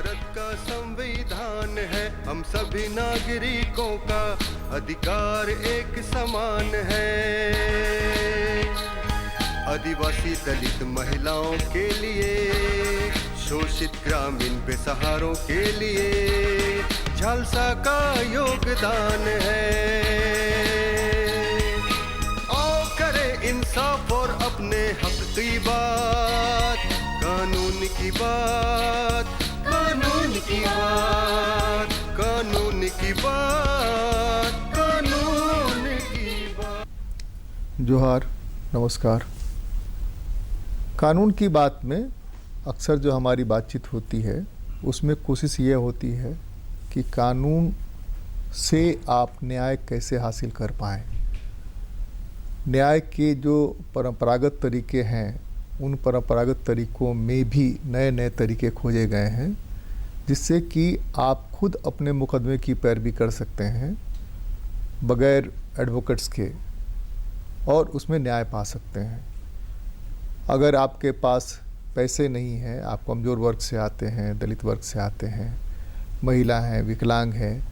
भारत का संविधान है, हम सभी नागरिकों का अधिकार एक समान है। आदिवासी दलित महिलाओं के लिए, शोषित ग्रामीण बेसहारों के लिए झालसा का योगदान है। आओ करें इंसाफ और अपने हक की बात, कानून की बात, कानून की बात, कानून की बात, कानून की बात। जोहार, नमस्कार। कानून की बात में अक्सर जो हमारी बातचीत होती है उसमें कोशिश ये होती है कि कानून से आप न्याय कैसे हासिल कर पाएँ। न्याय के जो परंपरागत तरीके हैं उन परंपरागत तरीकों में भी नए नए तरीके खोजे गए हैं जिससे कि आप खुद अपने मुकदमे की पैरवी कर सकते हैं बगैर एडवोकेट्स के और उसमें न्याय पा सकते हैं। अगर आपके पास पैसे नहीं हैं, आप कमज़ोर वर्ग से आते हैं, दलित वर्ग से आते हैं, महिला हैं, विकलांग हैं,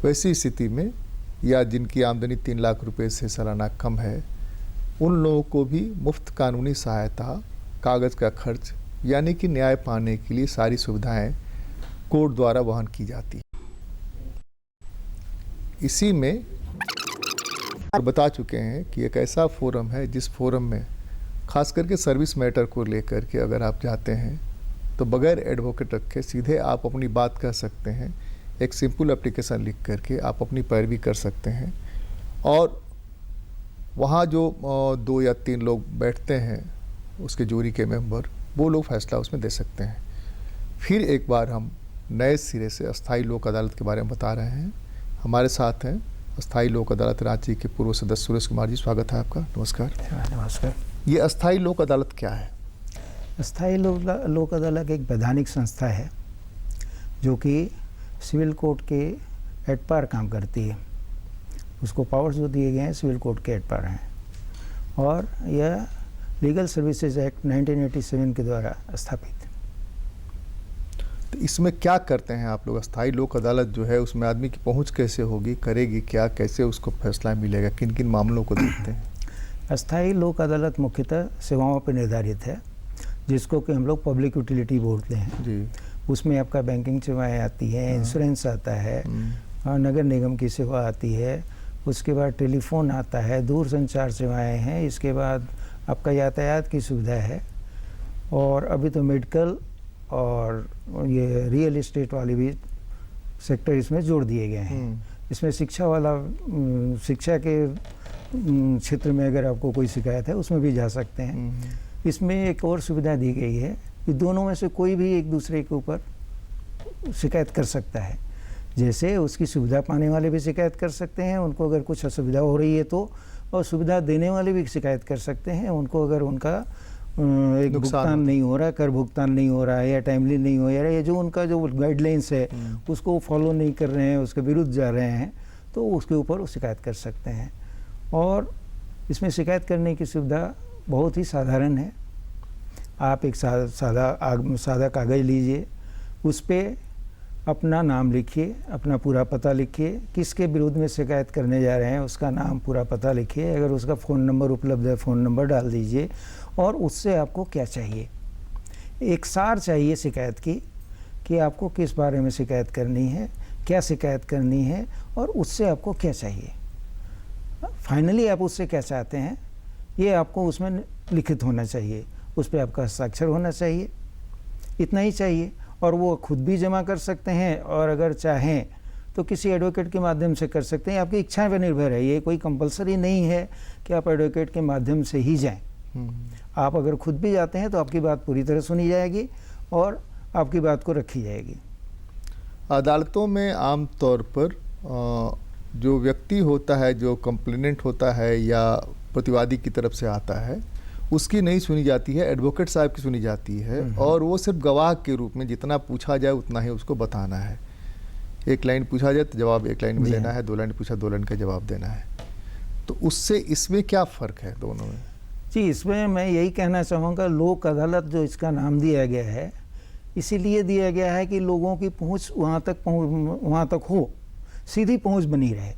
वैसी स्थिति में या जिनकी आमदनी 3 लाख रुपए से सालाना कम है, उन लोगों को भी मुफ्त कानूनी सहायता, कागज़ का खर्च यानी कि न्याय पाने के लिए सारी सुविधाएं कोर्ट द्वारा वहन की जाती है। इसी में बता चुके हैं कि एक ऐसा फोरम है जिस फोरम में खास करके सर्विस मैटर को लेकर के अगर आप जाते हैं तो बगैर एडवोकेट रखे सीधे आप अपनी बात कह सकते हैं। एक सिंपल एप्लीकेशन लिख करके आप अपनी पैरवी कर सकते हैं और वहाँ जो 2 या 3 लोग बैठते हैं उसके जूरी के मेंबर, वो लोग फैसला उसमें दे सकते हैं। फिर एक बार हम नए सिरे से अस्थाई लोक अदालत के बारे में बता रहे हैं। हमारे साथ हैं अस्थाई लोक अदालत रांची के पूर्व सदस्य सुरेश कुमार जी, स्वागत है आपका। नमस्कार। नमस्कार। ये अस्थाई लोक अदालत क्या है? अस्थाई लोक अदालत एक वैधानिक संस्था है जो कि सिविल कोर्ट के एट पार काम करती है। उसको पावर्स जो दिए गए हैं सिविल कोर्ट के एट पार हैं और यह लीगल सर्विसेज एक्ट 1987 के द्वारा स्थापित। तो इसमें क्या करते हैं आप लोग? अस्थाई लोक अदालत जो है उसमें आदमी की पहुंच कैसे होगी, करेगी क्या, कैसे उसको फैसला मिलेगा, किन किन मामलों को देखते हैं? अस्थाई लोक अदालत मुख्यतः सेवाओं पर निर्धारित है जिसको कि हम लोग पब्लिक यूटिलिटी बोलते हैं जी। उसमें आपका बैंकिंग सेवाएँ आती है, इंश्योरेंस आता है, नगर निगम की सेवा आती है, उसके बाद टेलीफोन आता है, दूर संचार सेवाएँ हैं, इसके बाद आपका यातायात की सुविधा है और अभी तो मेडिकल और ये रियल एस्टेट वाले भी सेक्टर इसमें जोड़ दिए गए हैं। इसमें शिक्षा वाला, शिक्षा के क्षेत्र में अगर आपको कोई शिकायत है उसमें भी जा सकते हैं। इसमें एक और सुविधा दी गई है कि दोनों में से कोई भी एक दूसरे के ऊपर शिकायत कर सकता है। जैसे उसकी सुविधा पाने वाले भी शिकायत कर सकते हैं, उनको अगर कुछ असुविधा हो रही है तो, और सुविधा देने वाले भी शिकायत कर सकते हैं उनको अगर उनका एक भुगतान नहीं हो रहा है, कर भुगतान नहीं हो रहा है या टाइमली नहीं हो रहा है या जो उनका जो गाइडलाइंस है उसको फॉलो नहीं कर रहे हैं, उसके विरुद्ध जा रहे हैं, तो उसके ऊपर वो शिकायत कर सकते हैं। और इसमें शिकायत करने की सुविधा बहुत ही साधारण है। आप एक सादा कागज़ लीजिए, उस पर अपना नाम लिखिए, अपना पूरा पता लिखिए, किसके विरुद्ध में शिकायत करने जा रहे हैं उसका नाम पूरा पता लिखिए, अगर उसका फ़ोन नंबर उपलब्ध है फ़ोन नंबर डाल दीजिए और उससे आपको क्या चाहिए, एक सार चाहिए शिकायत की कि आपको किस बारे में शिकायत करनी है, क्या शिकायत करनी है और उससे आपको क्या चाहिए, फाइनली आप उससे क्या चाहते हैं ये आपको उसमें लिखित होना चाहिए, उस पर आपका हस्ताक्षर होना चाहिए, इतना ही चाहिए। और वो खुद भी जमा कर सकते हैं और अगर चाहें तो किसी एडवोकेट के माध्यम से कर सकते हैं। आपकी इच्छा पर निर्भर है, ये कोई कंपलसरी नहीं है कि आप एडवोकेट के माध्यम से ही जाएं। आप अगर खुद भी जाते हैं तो आपकी बात पूरी तरह सुनी जाएगी और आपकी बात को रखी जाएगी। अदालतों में आम तौर पर जो व्यक्ति होता है, जो कंप्लेनेंट होता है या प्रतिवादी की तरफ से आता है, उसकी नहीं सुनी जाती है, एडवोकेट साहब की सुनी जाती है और वो सिर्फ गवाह के रूप में जितना पूछा जाए उतना ही उसको बताना है। 1 लाइन पूछा जाए तो जवाब 1 लाइन में लेना है, 2 लाइन पूछा 2 लाइन का जवाब देना है। तो उससे इसमें क्या फ़र्क है दोनों में? जी, इसमें मैं यही कहना चाहूँगा, लोक अदालत जो इसका नाम दिया गया है इसीलिए दिया गया है कि लोगों की पहुंच वहाँ तक हो, सीधी पहुंच बनी रहे।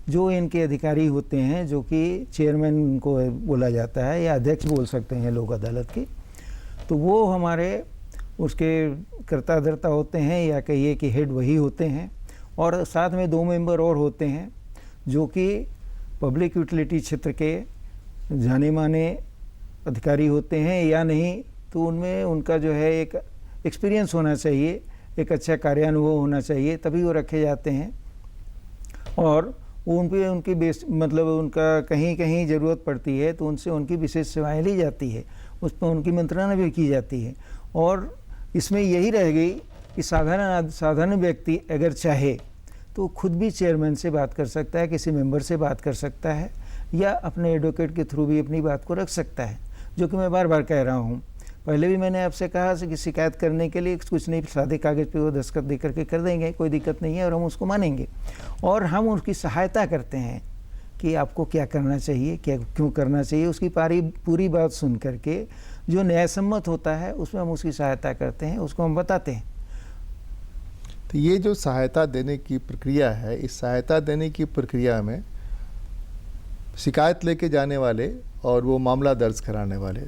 जो इनके अधिकारी होते हैं, जो कि चेयरमैन को बोला जाता है या अध्यक्ष बोल सकते हैं लोक अदालत की, तो वो हमारे उसके कर्ता धर्ता होते हैं, या कहिए कि हेड वही होते हैं, और साथ में 2 मेंबर और होते हैं जो कि पब्लिक यूटिलिटी क्षेत्र के जाने माने अधिकारी होते हैं, या नहीं तो उनमें उनका जो है एक एक्सपीरियंस होना चाहिए, एक अच्छा कार्यानुभव होना चाहिए, तभी वो रखे जाते हैं। और उन पे उनकी मतलब उनका कहीं कहीं ज़रूरत पड़ती है तो उनसे उनकी विशेष सेवाएं ली जाती है, उस पर उनकी मंत्रणा भी की जाती है। और इसमें यही रह गई कि साधारण व्यक्ति अगर चाहे तो खुद भी चेयरमैन से बात कर सकता है, किसी मेंबर से बात कर सकता है, या अपने एडवोकेट के थ्रू भी अपनी बात को रख सकता है। जो कि मैं बार बार कह रहा हूँ, पहले भी मैंने आपसे कहा कि शिकायत करने के लिए कुछ नहीं, सादे कागज़ पे वो दस्तखत दे करके कर देंगे, कोई दिक्कत नहीं है, और हम उसको मानेंगे। और हम उसकी सहायता करते हैं कि आपको क्या करना चाहिए, क्या क्यों करना चाहिए, उसकी पूरी बात सुन करके जो न्यायसम्मत होता है उसमें हम उसकी सहायता करते हैं, उसको हम बताते हैं। तो ये जो सहायता देने की प्रक्रिया है, इस सहायता देने की प्रक्रिया में शिकायत लेके जाने वाले और वो मामला दर्ज कराने वाले,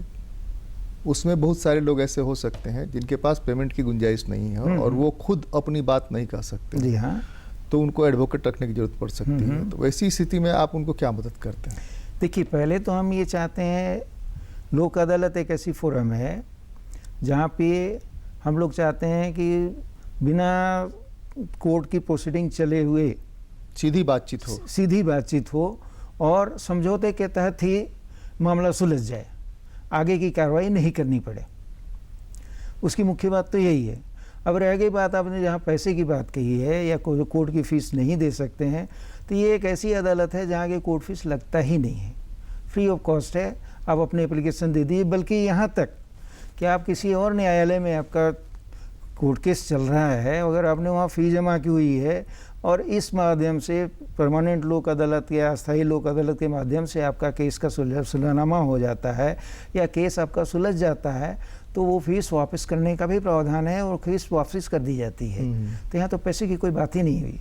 उसमें बहुत सारे लोग ऐसे हो सकते हैं जिनके पास पेमेंट की गुंजाइश नहीं है और वो खुद अपनी बात नहीं कर सकते। जी हाँ। तो उनको एडवोकेट रखने की जरूरत पड़ सकती है। तो वैसी स्थिति में आप उनको क्या मदद करते हैं? देखिए, पहले तो हम ये चाहते हैं, लोक अदालत एक ऐसी फोरम है जहाँ पे हम लोग चाहते हैं कि बिना कोर्ट की प्रोसीडिंग चले हुए सीधी बातचीत हो और समझौते के तहत ही मामला सुलझ जाए, आगे की कार्रवाई नहीं करनी पड़े। उसकी मुख्य बात तो यही है। अब रह गई बात, आपने जहाँ पैसे की बात कही है या कोर्ट की फीस नहीं दे सकते हैं, तो ये एक ऐसी अदालत है जहाँ की कोर्ट फीस लगता ही नहीं है, फ्री ऑफ कॉस्ट है। आप अपने एप्लीकेशन दे दीजिए, बल्कि यहाँ तक कि आप किसी और न्यायालय में आपका कोर्ट केस चल रहा है, अगर आपने वहाँ फ़ी जमा की हुई है और इस माध्यम से परमानेंट लोक अदालत या अस्थायी लोक अदालत के माध्यम से आपका केस का सुलहनामा हो जाता है या केस आपका सुलझ जाता है, तो वो फीस वापस करने का भी प्रावधान है और फीस वापस कर दी जाती है। तो यहाँ तो पैसे की कोई बात ही नहीं हुई।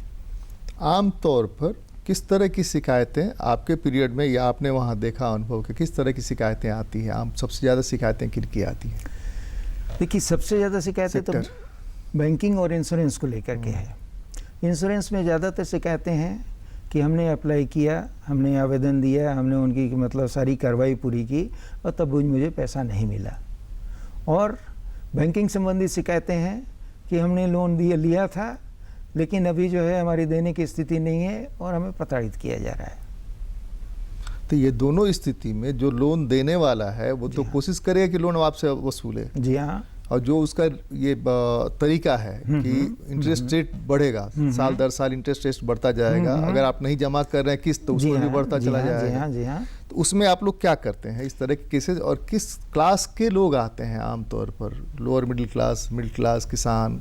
आम तौर पर किस तरह की शिकायतें आपके पीरियड में, या आपने वहाँ देखा अनुभव के, किस तरह की शिकायतें आती हैं? आम सबसे ज़्यादा शिकायतें किनकी आती हैं? देखिए, सबसे ज़्यादा शिकायतें तो बैंकिंग और इंश्योरेंस को लेकर के है। इंश्योरेंस में ज़्यादातर शिकायतें हैं कि हमने अप्लाई किया, हमने आवेदन दिया, हमने उनकी मतलब सारी कार्रवाई पूरी की और तब मुझे पैसा नहीं मिला। और बैंकिंग संबंधी शिकायतें हैं कि हमने लोन लिया था, लेकिन अभी जो है हमारी देने की स्थिति नहीं है और हमें प्रताड़ित किया जा रहा है। तो ये दोनों स्थिति में जो लोन देने वाला है वो तो कोशिश करेगा कि लोन आपसे वसूले। जी हाँ। और जो उसका ये तरीका है कि इंटरेस्ट रेट बढ़ेगा, साल दर साल इंटरेस्ट रेट बढ़ता जाएगा, अगर आप नहीं जमा कर रहे हैं किस्त तो उसमें भी बढ़ता चला जाएगा। जी हाँ। तो उसमें आप लोग क्या करते हैं इस तरह के केसेस, और किस क्लास के लोग आते हैं आमतौर पर? लोअर मिडिल क्लास, किसान,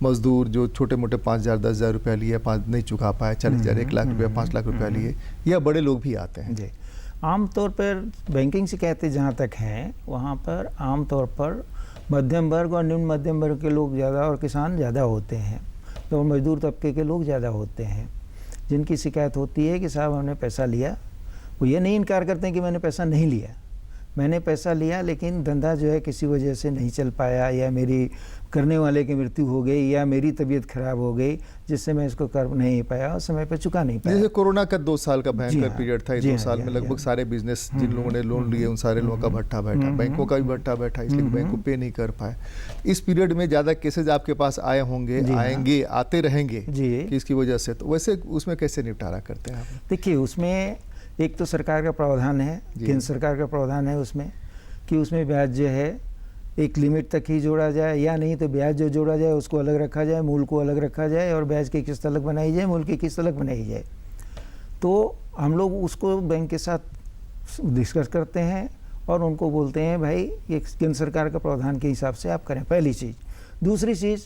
मजदूर जो छोटे मोटे 5,000 10,000 रुपया लिए, 5 नहीं चुका पाए, 40,000 1 लाख रुपया 5 लाख रुपया लिए, या बड़े लोग भी आते हैं? जी, आमतौर पर बैंकिंग शिकायतें जहाँ तक हैं वहाँ पर आमतौर पर मध्यम वर्ग और निम्न मध्यम वर्ग के लोग ज़्यादा और किसान ज़्यादा होते हैं, तो मजदूर तबके के लोग ज़्यादा होते हैं जिनकी शिकायत होती है कि साहब हमने पैसा लिया। वो ये नहीं इनकार करते हैं कि मैंने पैसा नहीं लिया, मैंने पैसा लिया लेकिन धंधा जो है किसी वजह से नहीं चल पाया, या मेरी करने वाले की मृत्यु हो गई, या मेरी तबीयत खराब हो गई जिससे मैं इसको कर नहीं पाया और समय पर चुका नहीं पाया। जैसे कोरोना का 2 साल का भयंकर पीरियड था, 2 साल में लगभग सारे बिजनेस जिन लोगों ने लोन लिए उन सारे लोगों का भट्टा बैठा, बैंकों का भी भट्टा बैठा, इसलिए बैंक को पे नहीं कर पाए। इस पीरियड में ज़्यादा केसेज आपके पास आए होंगे, आएंगे, आते रहेंगे कि इसकी वजह से, तो वैसे उसमें कैसे निपटारा करते हैं आप? देखिए, उसमें एक तो सरकार का प्रावधान है, केंद्र सरकार का प्रावधान है उसमें कि उसमें ब्याज जो है एक लिमिट तक ही जोड़ा जाए, या नहीं तो ब्याज जो जोड़ा जाए उसको अलग रखा जाए, मूल को अलग रखा जाए, और ब्याज की किस्त अलग बनाई जाए, मूल की किस्त अलग बनाई जाए। तो हम लोग उसको बैंक के साथ डिस्कस करते हैं और उनको बोलते हैं भाई ये केंद्र सरकार का प्रावधान के हिसाब से आप करें, पहली चीज़। दूसरी चीज़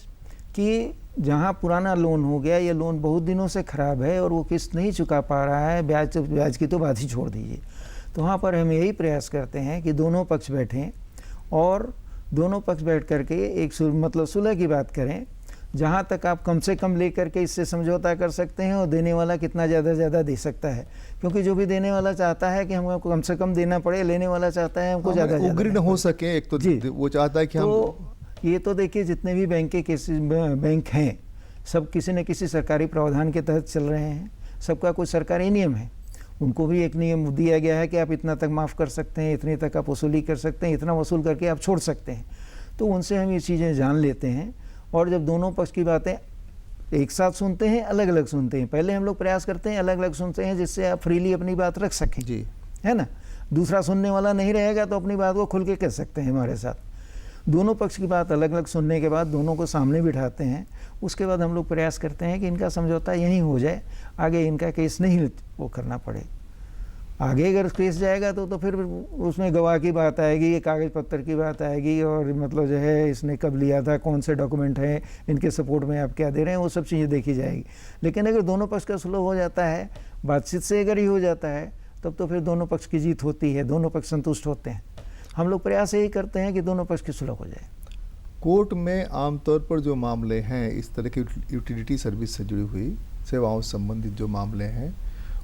कि जहाँ पुराना लोन हो गया, ये लोन बहुत दिनों से ख़राब है और वो किस्त नहीं चुका पा रहा है, ब्याज की तो बात ही छोड़ दीजिए, तो वहाँ पर हम यही प्रयास करते हैं कि दोनों पक्ष बैठें और दोनों पक्ष बैठ करके एक मतलब सुलह की बात करें, जहाँ तक आप कम से कम लेकर के इससे समझौता कर सकते हैं और देने वाला कितना ज़्यादा ज़्यादा दे सकता है, क्योंकि जो भी देने वाला चाहता है कि हमको कम से कम देना पड़े, लेने वाला चाहता है हमको ज़्यादा उग्र न हो सके। एक तो जी, वो चाहता है कि तो ये तो देखिए जितने भी बैंक हैं सब किसी न किसी सरकारी प्रावधान के तहत चल रहे हैं, सबका कुछ सरकारी नियम है। उनको भी एक नियम दिया गया है कि आप इतना तक माफ़ कर सकते हैं, इतने तक आप वसूली कर सकते हैं, इतना वसूल करके आप छोड़ सकते हैं। तो उनसे हम ये चीज़ें जान लेते हैं, और जब दोनों पक्ष की बातें एक साथ सुनते हैं, अलग अलग सुनते हैं। पहले हम लोग प्रयास करते हैं अलग अलग सुनते हैं, जिससे आप फ्रीली अपनी बात रख सकें जी, है ना। दूसरा सुनने वाला नहीं रहेगा तो अपनी बात को खुल के कह सकते हैं हमारे साथ। दोनों पक्ष की बात अलग अलग सुनने के बाद दोनों को सामने बिठाते हैं, उसके बाद हम लोग प्रयास करते हैं कि इनका समझौता यहीं हो जाए, आगे इनका केस नहीं वो करना पड़े। आगे अगर केस जाएगा तो फिर उसमें गवाह की बात आएगी, ये कागज़ पत्तर की बात आएगी, और मतलब जो है इसने कब लिया था, कौन से डॉक्यूमेंट हैं, इनके सपोर्ट में आप क्या दे रहे हैं, वो सब चीज़ें देखी जाएगी। लेकिन अगर दोनों पक्ष का सुलह हो जाता है, बातचीत से अगर ही हो जाता है, तब तो फिर दोनों पक्ष की जीत होती है, दोनों पक्ष संतुष्ट होते हैं। हम लोग प्रयास यही करते हैं कि दोनों पक्ष की सुलह हो जाए। कोर्ट में आमतौर पर जो मामले हैं, इस तरह की यूटिलिटी सर्विस से जुड़ी हुई सेवाओं से संबंधित जो मामले हैं,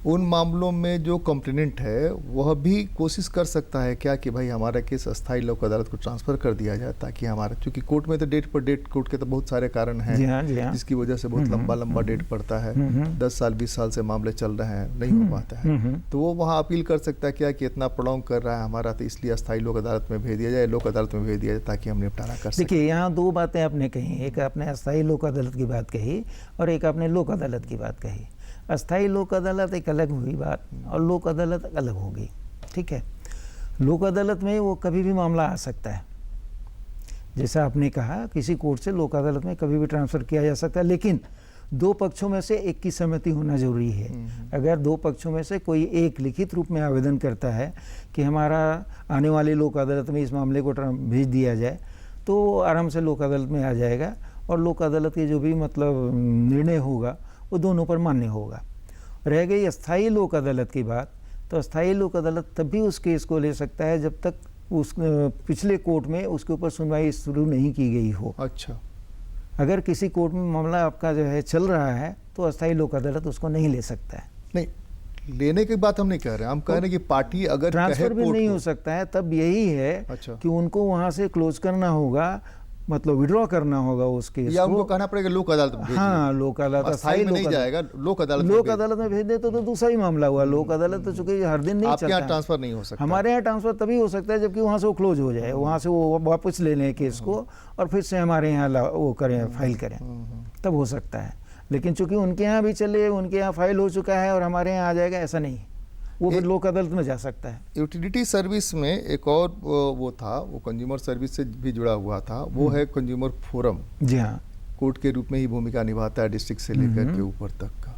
उन मामलों में जो कंप्लेनेंट है वह भी कोशिश कर सकता है क्या कि भाई हमारा केस अस्थायी लोक अदालत को ट्रांसफ़र कर दिया जाए, ताकि हमारा, क्योंकि कोर्ट में तो डेट पर डेट, कोर्ट के तो बहुत सारे कारण हैं, जी हाँ, जिसकी वजह से बहुत लंबा डेट पड़ता है। 10 साल 20 साल से मामले चल रहे हैं, नहीं हो पाता है, तो वो वहाँ अपील कर सकता है क्या कि इतना प्रोलॉन्ग कर रहा है हमारा, तो इसलिए अस्थायी लोक अदालत में भेज दिया जाए, लोक अदालत में भेज दिया जाए, ताकि हम निपटारा कर सकें। देखिए यहाँ दो बातें आपने कही, एक आपने अस्थायी लोक अदालत की बात कही और एक आपने लोक अदालत की बात कही। अस्थायी लोक अदालत एक अलग हुई बात और लोक अदालत अलग होगी, ठीक है। लोक अदालत में वो कभी भी मामला आ सकता है, जैसा आपने कहा किसी कोर्ट से लोक अदालत में कभी भी ट्रांसफ़र किया जा सकता है, लेकिन दो पक्षों में से एक की सहमति होना जरूरी है। अगर दो पक्षों में से कोई एक लिखित रूप में आवेदन करता है कि हमारा आने वाली लोक अदालत में इस मामले को भेज दिया जाए, तो आराम से लोक अदालत में आ जाएगा और लोक अदालत के जो भी मतलब निर्णय होगा वो दोनों पर मान्य होगा। रह गई अस्थायी लोक अदालत की बात, तो अस्थायी लोक अदालत तब भी उस केस को ले सकता है जब तक उस पिछले कोर्ट में उसके ऊपर सुनवाई शुरू नहीं की गई हो। अच्छा, अगर किसी कोर्ट में मामला आपका जो है चल रहा है तो अस्थायी लोक अदालत उसको नहीं ले सकता है। नहीं, लेने की बात हम नहीं कह रहे हैं, हम कह रहे हैं कि पार्टी अगर ट्रांसफर भी नहीं हो सकता है, तब यही है अच्छा, कि उनको वहाँ से क्लोज करना होगा, मतलब विड्रॉ करना होगा उस केस या उनको कहना पड़ेगा लोक अदालत में भेजिए। हाँ, लोक अदालत अस्थायी में नहीं जाएगा, लोक अदालत में भेज दे तो दूसरा ही मामला हुआ। लोक अदालत तो चूंकि हर दिन नहीं आपके चलता, यहाँ ट्रांसफर नहीं हो सकता। हमारे यहाँ ट्रांसफर तभी हो सकता है जबकि वहाँ से वो क्लोज हो जाए, वहाँ से वो वापस ले लें केस को और फिर से हमारे यहाँ वो करें, फाइल करें, तब हो सकता है। लेकिन चूंकि उनके यहाँ भी चले, उनके यहाँ फाइल हो चुका है और हमारे यहाँ आ जाएगा, ऐसा नहीं, वो फिर लोक अदालत में जा सकता है। यूटिलिटी सर्विस में एक और वो था, वो कंज्यूमर सर्विस से भी जुड़ा हुआ था, वो है कंज्यूमर फोरम। जी हाँ, कोर्ट के रूप में ही भूमिका निभाता है डिस्ट्रिक्ट से लेकर के ऊपर तक का।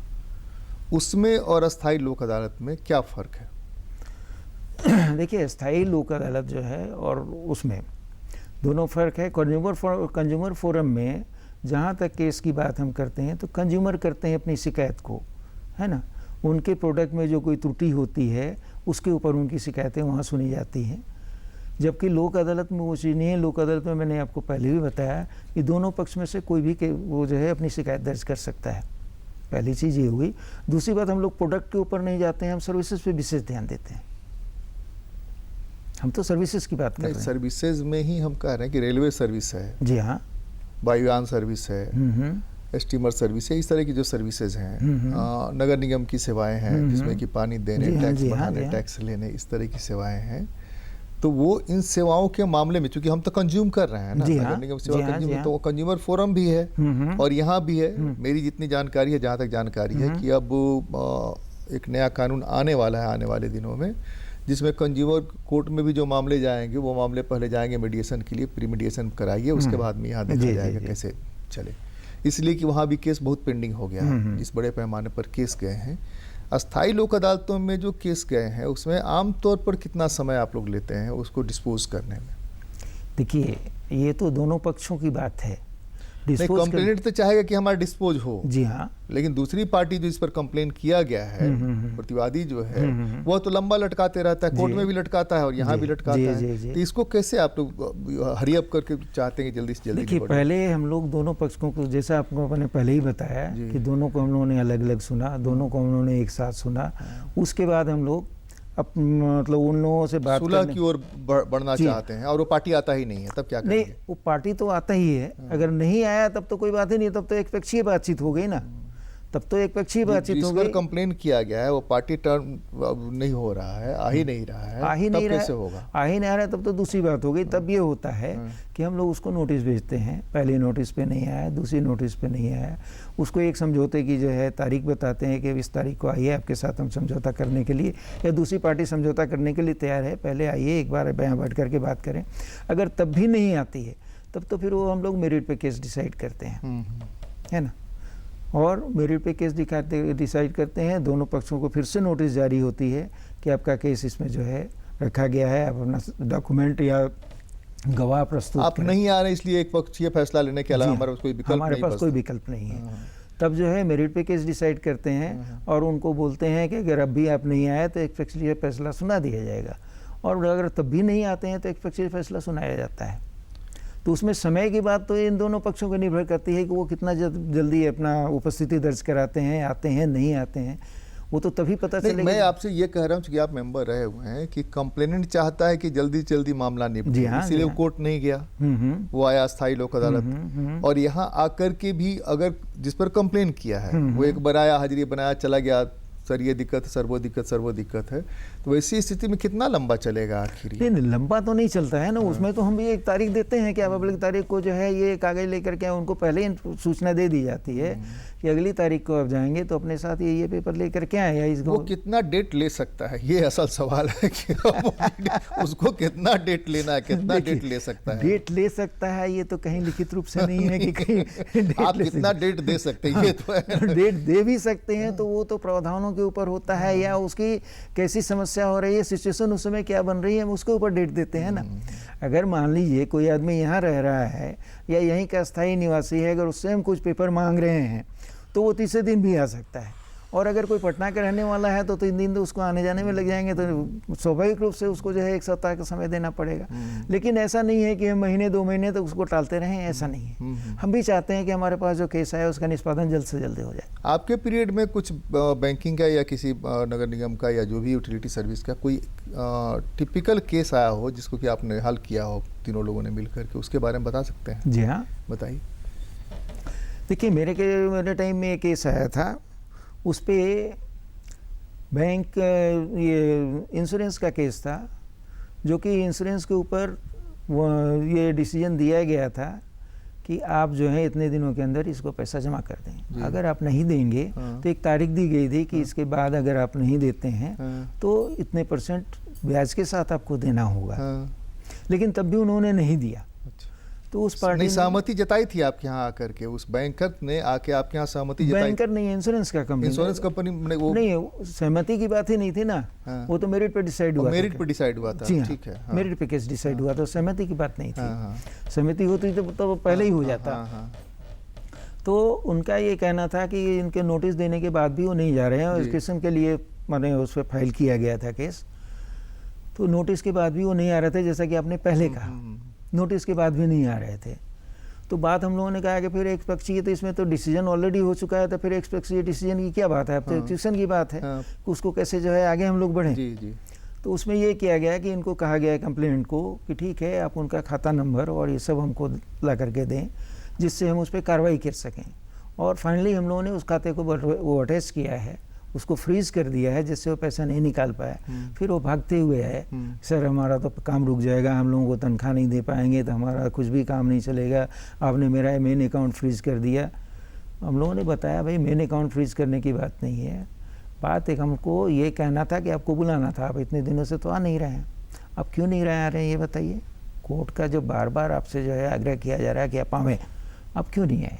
उसमें और अस्थायी लोक अदालत में क्या फ़र्क है? देखिए, अस्थायी लोक अदालत जो है और उसमें दोनों फ़र्क है। कंज्यूमर फोरम में जहाँ तक केस की बात हम करते हैं तो कंज्यूमर करते हैं अपनी शिकायत को, है ना। उनके प्रोडक्ट में जो कोई त्रुटि होती है उसके ऊपर उनकी शिकायतें वहाँ सुनी जाती हैं, जबकि लोक अदालत में वो चीज़ नहीं है। लोक अदालत में मैंने आपको पहले भी बताया कि दोनों पक्ष में से कोई भी वो जो है अपनी शिकायत दर्ज कर सकता है। पहली चीज़ ये हुई। दूसरी बात, हम लोग प्रोडक्ट के ऊपर नहीं जाते हैं, हम सर्विसेज पे विशेष ध्यान देते हैं। हम तो सर्विसेज की बात कर रहे हैं। सर्विसेज में ही हम कह रहे हैं कि रेलवे सर्विस है, जी हाँ, वायुयान सर्विस है, स्टीमर सर्विस है, इस तरह की जो सर्विसेज हैं, नगर निगम की सेवाएं हैं जिसमें कि पानी देने, टैक्स बढ़ाने, टैक्स लेने, इस तरह की सेवाएं हैं। तो वो इन सेवाओं के मामले में, चूंकि हम तो कंज्यूम कर रहे हैं ना, नगर निगम सेवा कंज्यूम, तो वो कंज्यूमर फोरम भी है और यहाँ भी है। मेरी जितनी जानकारी है, जहाँ तक जानकारी है कि अब एक नया कानून आने वाला है आने वाले दिनों में, जिसमें कंज्यूमर कोर्ट में भी जो मामले जाएंगे वो मामले पहले जाएंगे मीडिएशन के लिए, प्री मीडिएशन कराइए, उसके बाद में यहाँ देखा जाएगा कैसे चले। इसलिए कि वहाँ भी केस बहुत पेंडिंग हो गया है, जिस बड़े पैमाने पर केस गए हैं। अस्थायी लोक अदालतों में जो केस गए हैं उसमें आमतौर पर कितना समय आप लोग लेते हैं उसको डिस्पोज करने में? देखिए, ये तो दोनों पक्षों की बात है। डिस्पोज कंप्लेंट तो चाहेगा कि हमारा डिस्पोज हो। जी हाँ, लेकिन दूसरी पार्टी जो इस पर कंप्लेंट किया गया है, प्रतिवादी जो है, वो तो लंबा लटकाते रहता है, कोर्ट में भी लटकाता है और यहाँ भी लटकाता है। तो इसको कैसे आप लोग हरी अप करके चाहते हैं कि जल्दी से जल्दी? देखिए, पहले हम लोग दोनों पक्षों को, जैसा आपको मैंने पहले ही बताया कि दोनों को हम लोगों ने अलग अलग सुना, दोनों को हम लोगों ने एक साथ सुना। उसके बाद हम लोग मतलब उन लोगों से बात सुलह की ओर बढ़ना चाहते हैं और वो पार्टी आता ही नहीं है, तब क्या करेंगे? नहीं, वो पार्टी तो आता ही है। अगर नहीं आया तब तो कोई बात ही नहीं, तब तो एक पक्षीय बातचीत हो गई ना, तब तो एक पक्षीय बातचीत हो गई। कंप्लेन किया गया है वो पार्टी टर्न नहीं हो रहा है, आ ही नहीं रहा है, आ ही नहीं रहा, कैसे होगा? आ ही नहीं रहा, तब तो दूसरी बात हो गई। तब ये होता है कि हम लोग उसको नोटिस भेजते हैं, पहले नोटिस पे नहीं आया, दूसरी नोटिस पे नहीं आया, उसको एक समझौते की जो है तारीख बताते हैं कि इस तारीख को आइए, आपके साथ हम समझौता करने के लिए, या दूसरी पार्टी समझौता करने के लिए तैयार है, पहले आइए एक बार यहाँ बैठ करके बात करें। अगर तब भी नहीं आती है तब तो फिर वो हम लोग मेरिट पे केस डिसाइड करते हैं, है ना। और मेरिट पे केस डिसाइड करते हैं, दोनों पक्षों को फिर से नोटिस जारी होती है कि आपका केस इसमें जो है रखा गया है, आप अपना डॉक्यूमेंट या गवाह प्रस्तुत आप नहीं आ रहे इसलिए एक पक्षीय फैसला लेने के अलावा हमारे पास कोई विकल्प नहीं है। तब जो है मेरिट पे केस डिसाइड करते हैं और उनको बोलते हैं कि अगर अब भी आप नहीं आए तो एक पक्षीय फैसला सुना दिया जाएगा, और अगर तब भी नहीं आते हैं तो एक पक्षीय फैसला सुनाया जाता है। तो उसमें समय की बात तो इन दोनों पक्षों को निर्भर करती है कि वो कितना जल्दी अपना उपस्थिति दर्ज कराते हैं, आते हैं नहीं आते हैं, वो तो तभी पता चलेगा। मैं आपसे ये कह रहा हूँ कि आप मेंबर रहे हुए हैं कि कंप्लेनेंट चाहता है कि जल्दी जल्दी मामला निपटे, इसीलिए वो कोर्ट नहीं गया, वो आया स्थायी लोक अदालत, और यहाँ आकर के भी अगर जिस पर कंप्लेन किया है वो एक बार आया, हाजिरी बनाया, चला गया, सर ये दिक्कत है, सर वो दिक्कत है, तो ऐसी स्थिति में कितना लंबा चलेगा आखिर? नहीं, लंबा तो नहीं चलता है ना। उसमें तो हम भी एक तारीख देते हैं कि आप अगली तारीख को जो है ये कागज लेकर के, उनको पहले ही सूचना दे दी जाती है कि अगली तारीख को आप जाएंगे तो अपने साथ ये पेपर लेकर के आए। या इसको वो कितना डेट ले सकता है, ये असल सवाल है कि उसको कितना डेट लेना है, कितना डेट ले सकता है? डेट ले सकता है ये तो कहीं लिखित रूप से नहीं है कि कहीं आप कितना डेट दे सकते हैं, ये तो है। डेट दे भी सकते हैं तो वो तो प्रावधानों के ऊपर होता है, या उसकी कैसी समस्या हो रही है, सिचुएशन उस समय क्या बन रही है, हम उसके ऊपर डेट देते हैं ना। अगर मान लीजिए कोई आदमी यहाँ रह रहा है या यहीं का स्थायी निवासी है, अगर उससे हम कुछ पेपर मांग रहे हैं तो वो तीसरे दिन भी आ सकता है, और अगर कोई पटना का रहने वाला है तो 3 दिन तो उसको आने जाने में लग जाएंगे, तो स्वाभाविक रूप से उसको जो है 1 सप्ताह का समय देना पड़ेगा। लेकिन ऐसा नहीं है कि हम महीने 2 महीने तक उसको टालते रहें, ऐसा नहीं है। हम भी चाहते हैं कि हमारे पास जो केस आया उसका निष्पादन जल्द से जल्द हो जाए। आपके पीरियड में कुछ बैंकिंग का या किसी नगर निगम का या जो भी यूटिलिटी सर्विस का कोई टिपिकल केस आया हो जिसको कि आपने हल किया हो तीनों लोगों ने मिलकर के, उसके बारे में बता सकते हैं? जी हाँ, बताइए। देखिए, मेरे टाइम में एक केस आया था, उस पर बैंक ये इंश्योरेंस का केस था, जो कि इंश्योरेंस के ऊपर ये डिसीजन दिया गया था कि आप जो है इतने दिनों के अंदर इसको पैसा जमा कर दें। अगर आप नहीं देंगे तो एक तारीख दी गई थी कि इसके बाद अगर आप नहीं देते हैं तो इतने % ब्याज के साथ आपको देना होगा। लेकिन तब भी उन्होंने नहीं दिया। तो उस पार्टी ने सहमति जताई थी आपके यहाँ आकर के, उस बैंकर ने आके आपके यहाँ सहमति जताई? बैंकर नहीं, इंश्योरेंस का कंपनी, इंश्योरेंस कंपनी ने वो नहीं, सहमति की बात ही नहीं थी ना। वो तो मेरिट पे डिसाइड हुआ, मेरिट पे डिसाइड हुआ था। जी हाँ, ठीक है, मेरिट पे केस डिसाइड हुआ था, सहमति की बात नहीं थी। सहमति होती तो पहले ही हो जाता। तो उनका ये कहना था कि इनके नोटिस देने के बाद भी वो नहीं जा रहे हैं, और इस किस्म के लिए मैंने उस पर फाइल किया गया था केस। तो नोटिस के बाद भी वो नहीं आ रहे थे, जैसा कि आपने पहले कहा, नोटिस के बाद भी नहीं आ रहे थे। तो बात हम लोगों ने कहा कि फिर एक पक्षीय, तो इसमें तो डिसीजन ऑलरेडी हो चुका है, तो फिर एक पक्षीय डिसीजन की क्या बात है, अब तो एक्सेप्शन की बात है, उसको कैसे जो है आगे हम लोग बढ़ें। जी। तो उसमें ये किया गया कि इनको कहा गया है कंप्लेंट को कि ठीक है, आप उनका खाता नंबर और ये सब हमको ला करके दें, जिससे हम उस पर कार्रवाई कर सकें। और फाइनली हम लोगों ने उस खाते को वो अटैच किया है, उसको फ्रीज कर दिया है, जिससे वो पैसा नहीं निकाल पाया। फिर वो भागते हुए है, सर हमारा तो काम रुक जाएगा, हम लोगों को तनख्वाह नहीं दे पाएंगे, तो हमारा कुछ भी काम नहीं चलेगा, आपने मेरा मेन अकाउंट फ्रीज कर दिया। हम लोगों ने बताया भाई मेन अकाउंट फ्रीज करने की बात नहीं है, बात एक हमको ये कहना था कि आपको बुलाना था, आप इतने दिनों से तो आ नहीं रहे हैं, आप क्यों नहीं आ रहे हैं ये बताइए। कोर्ट का जो बार बार आपसे जो है आग्रह किया जा रहा है कि आप आवें, आप क्यों नहीं आए।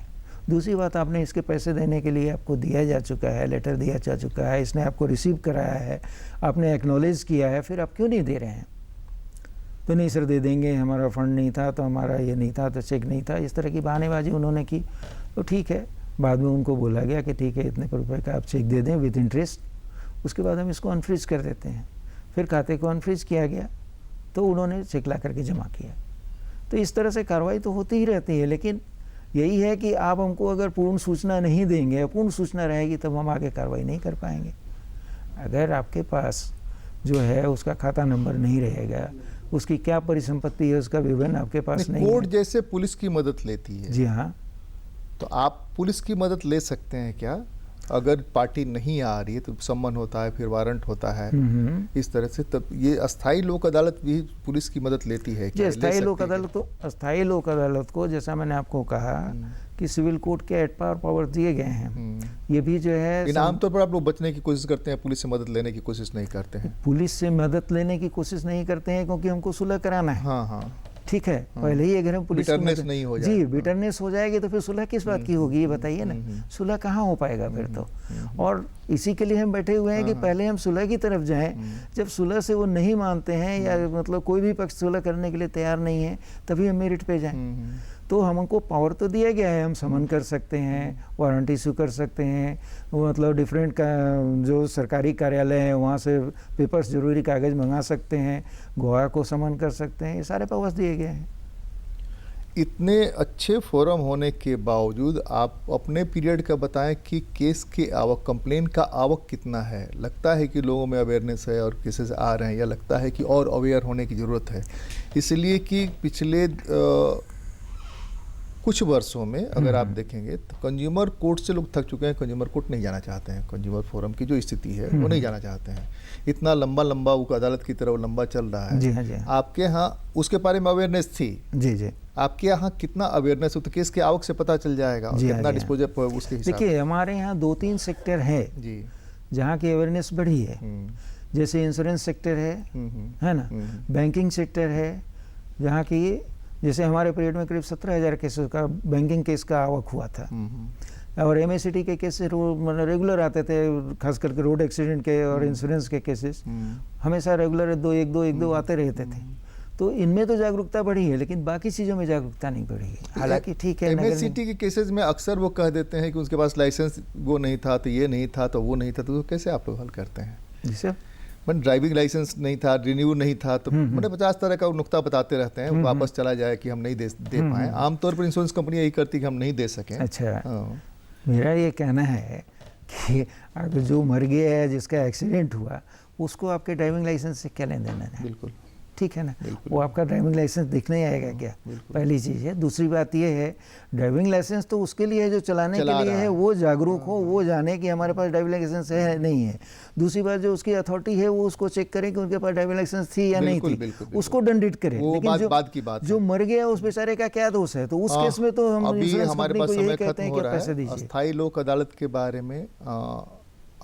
दूसरी बात, आपने इसके पैसे देने के लिए आपको दिया जा चुका है, लेटर दिया जा चुका है, इसने आपको रिसीव कराया है, आपने एक्नॉलेज किया है, फिर आप क्यों नहीं दे रहे हैं। तो नहीं सर दे देंगे, हमारा फंड नहीं था, तो हमारा ये नहीं था, तो चेक नहीं था, इस तरह की बहानेबाजी उन्होंने की। तो ठीक है, बाद में उनको बोला गया कि ठीक है इतने रुपए का आप चेक दे दें विद इंटरेस्ट, उसके बाद हम इसको अनफ्रीज कर देते हैं। फिर खाते को अनफ्रीज किया गया, तो उन्होंने चेक ला करके जमा किया। तो इस तरह से कार्रवाई तो होती ही रहती है, लेकिन यही है कि आप हमको अगर पूर्ण सूचना नहीं देंगे, पूर्ण सूचना रहेगी तब हम आगे कार्रवाई नहीं कर पाएंगे। अगर आपके पास जो है उसका खाता नंबर नहीं रहेगा, उसकी क्या परिसंपत्ति है उसका विवरण आपके पास नहीं कोर्ट है। जैसे पुलिस की मदद लेती है, जी हाँ, तो आप पुलिस की मदद ले सकते हैं क्या? अगर पार्टी नहीं आ रही है तो सम्मन होता है, फिर वारंट होता है, इस तरह से, तब ये अस्थाई लोक अदालत भी पुलिस की मदद लेती है जी। क्या? अस्थाई लोक अदालत को जैसा मैंने आपको कहा कि सिविल कोर्ट के एट पावर दिए गए हैं। ये भी जो है आमतौर पर आप लोग बचने की कोशिश करते हैं, पुलिस से मदद लेने की कोशिश नहीं करते हैं। पुलिस से मदद लेने की कोशिश नहीं करते हैं क्योंकि हमको सुलह कराना है। हाँ हाँ, ठीक है, पहले ही अगर हम पुलिस बिटरनेस नहीं हो जी बिटरनेस हो जाएगी तो फिर सुलह किस बात की होगी, ये बताइए ना। सुलह कहाँ हो पाएगा फिर तो। और इसी के लिए हम बैठे हुए हैं कि पहले हम सुलह की तरफ जाएं। जब सुलह से वो नहीं मानते हैं या मतलब कोई भी पक्ष सुलह करने के लिए तैयार नहीं है, तभी हम मेरिट पे जाएं। तो हमको पावर तो दिया गया है, हम समन कर सकते हैं, वारंट इशू कर सकते हैं, मतलब डिफरेंट का जो सरकारी कार्यालय है वहाँ से पेपर्स जरूरी कागज़ मंगा सकते हैं, गवाह को समन कर सकते हैं, ये सारे पावर्स दिए गए हैं। इतने अच्छे फोरम होने के बावजूद आप अपने पीरियड का बताएं कि केस के आवक, कंप्लेन का आवक कितना है? लगता है कि लोगों में अवेयरनेस है और केसेस आ रहे हैं, या लगता है कि और अवेयर होने की ज़रूरत है? इसलिए कि पिछले कुछ वर्षों में अगर आप देखेंगे तो कंज्यूमर कोर्ट से लोग थक चुके हैं, कंज्यूमर कोर्ट नहीं जाना चाहते हैं। कंज्यूमर फोरम की जो स्थिति है वो नहीं जाना चाहते हैं। इतना लंबा वो अदालत की तरह लंबा चल रहा है। जी हाँ, जी हाँ। आपके यहाँ उसके बारे में अवेयरनेस थी? जी जी। आपके यहाँ कितना अवेयरनेस हो? तो केस के आवक से पता चल जाएगा और कितना डिस्पोजल उसके हिसाब। देखिए हमारे यहाँ 2-3 सेक्टर है जी जहाँ की अवेयरनेस बढ़ी है। जैसे इंश्योरेंस सेक्टर है ना, बैंकिंग सेक्टर है, जहाँ की जैसे हमारे पीरियड में करीब 17,000 केसेस का बैंकिंग केस का आवक हुआ था। और MACT के केसेस मतलब रेगुलर आते थे, खास करके रोड एक्सीडेंट के और इंश्योरेंस के केसेस हमेशा रेगुलर 1-2 आते रहते थे। तो इनमें तो जागरूकता बढ़ी है, लेकिन बाकी चीज़ों में जागरूकता नहीं बढ़ी है। हालांकि ठीक है, MACT के केसेस में अक्सर वो कह देते हैं कि उसके पास लाइसेंस वो नहीं था, तो ये नहीं था, तो वो नहीं था, तो कैसे आप लोग हल करते हैं? जी सर, मैंने ड्राइविंग लाइसेंस नहीं था, रिन्यू नहीं था, तो मैंने 50 तरह का नुक्ता बताते रहते हैं, वापस चला जाए कि हम नहीं दे पाए। आमतौर पर इंश्योरेंस कंपनी यही करती कि हम नहीं दे सकें। अच्छा, मेरा ये कहना है कि अगर जो मर गया है, जिसका एक्सीडेंट हुआ, उसको आपके ड्राइविंग लाइसेंस से क्या लेन देना है? बिल्कुल ठीक है ना, वो आपका ड्राइविंग लाइसेंस दिखने ही आएगा क्या? पहली चीज़ है। दूसरी बात ये है, ड्राइविंग लाइसेंस तो उसके लिए है जो चलाने के लिए है, वो जागरूक हो, वो जाने कि हमारे पास ड्राइविंग लाइसेंस है नहीं है। दूसरी बात, जो उसकी अथॉरिटी है वो उसको चेक करे कि उनके पास ड्राइविंग लाइसेंस थी या नहीं थी, उसको दंडित करे। लेकिन जो मर गया उस बेचारे का क्या दोष है? तो उस केस में तो हम हमारे पास समय खत्म हो रहा पैसे है। दीजिए। अस्थायी लोक अदालत के बारे में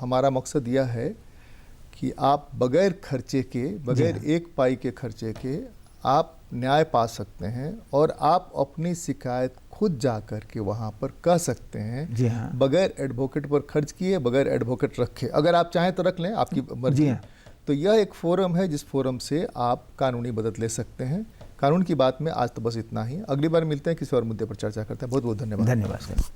हमारा मकसद यह है कि आप बगैर खर्चे के, बगैर एक पाई के खर्चे के आप न्याय पा सकते हैं, और आप अपनी शिकायत खुद जा कर के वहाँ पर कह सकते हैं। जी हाँ। बगैर एडवोकेट पर खर्च किए, बगैर एडवोकेट रखे। अगर आप चाहें तो रख लें, आपकी मर्जी। हाँ। तो यह एक फोरम है जिस फोरम से आप कानूनी मदद ले सकते हैं। कानून की बात में आज तो बस इतना ही। अगली बार मिलते हैं, किसी और मुद्दे पर चर्चा करते हैं। बहुत बहुत धन्यवाद। धन्यवाद सर।